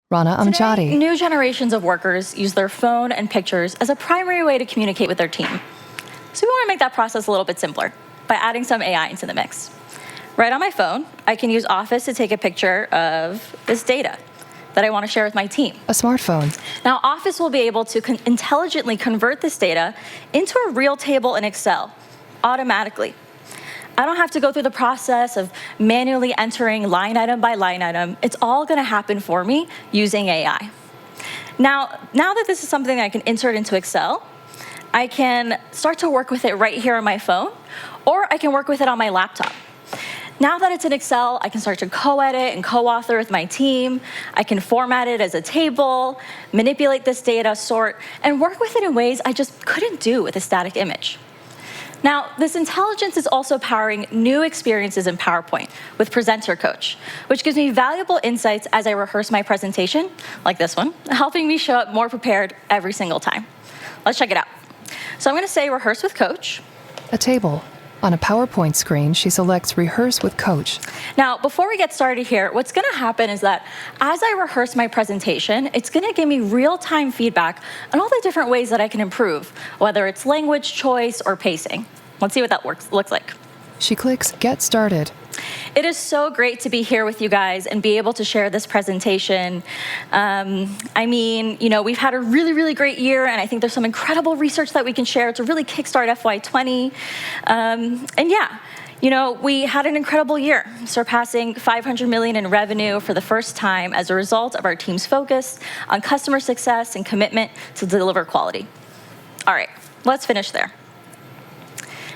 Rana Today, Amjadi. new generations of workers use their phone and pictures as a primary way to communicate with their team. So we want to make that process a little bit simpler by adding some AI into the mix. Right on my phone, I can use Office to take a picture of this data that I want to share with my team. A smartphone. Now, Office will be able to intelligently convert this data into a real table in Excel automatically. I don't have to go through the process of manually entering line item by line item. It's all going to happen for me using AI. Now that this is something that I can insert into Excel, I can start to work with it right here on my phone, or I can work with it on my laptop. Now that it's in Excel, I can start to co-edit and co-author with my team. I can format it as a table, manipulate this data, sort, and work with it in ways I just couldn't do with a static image. Now, this intelligence is also powering new experiences in PowerPoint with Presenter Coach, which gives me valuable insights as I rehearse my presentation, like this one, helping me show up more prepared every single time. Let's check it out. So I'm going to say Rehearse with Coach. A table. On a PowerPoint screen, she selects Rehearse with Coach. Now, before we get started here, what's going to happen is that as I rehearse my presentation, it's going to give me real-time feedback on all the different ways that I can improve, whether it's language choice or pacing. Let's see what that looks like. She clicks Get Started. It is so great to be here with you guys and be able to share this presentation. We've had a really, really great year, and I think there's some incredible research that we can share to really kickstart FY20. We had an incredible year, surpassing $500 million in revenue for the first time as a result of our team's focus on customer success and commitment to deliver quality. All right, let's finish there.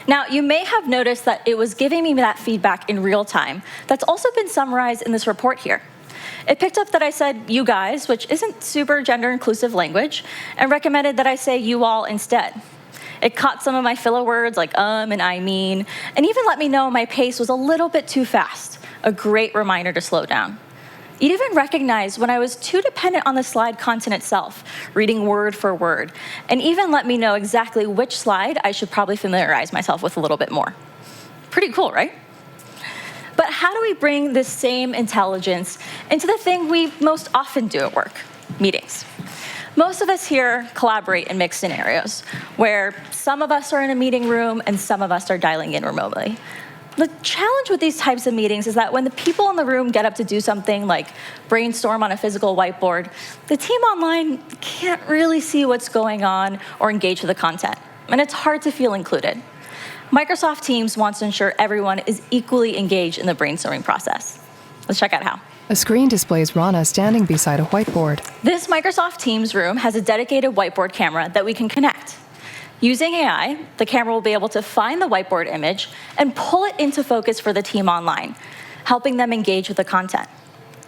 Now, you may have noticed that it was giving me that feedback in real time. That's also been summarized in this report here. It picked up that I said you guys, which isn't super gender inclusive language, and recommended that I say you all instead. It caught some of my filler words like and I mean, and even let me know my pace was a little bit too fast, a great reminder to slow down. It even recognized when I was too dependent on the slide content itself, reading word for word, and even let me know exactly which slide I should probably familiarize myself with a little bit more. Pretty cool, right? But how do we bring this same intelligence into the thing we most often do at work, meetings? Most of us here collaborate in mixed scenarios, where some of us are in a meeting room and some of us are dialing in remotely. The challenge with these types of meetings is that when the people in the room get up to do something like brainstorm on a physical whiteboard, the team online can't really see what's going on or engage with the content, and it's hard to feel included. Microsoft Teams wants to ensure everyone is equally engaged in the brainstorming process. Let's check out how. A screen displays Rana standing beside a whiteboard. This Microsoft Teams room has a dedicated whiteboard camera that we can connect. Using AI, the camera will be able to find the whiteboard image and pull it into focus for the team online, helping them engage with the content.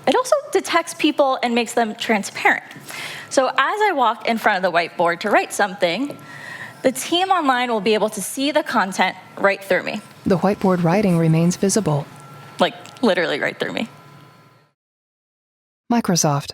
It also detects people and makes them transparent. So as I walk in front of the whiteboard to write something, the team online will be able to see the content right through me. The whiteboard writing remains visible. Like, literally right through me. Microsoft.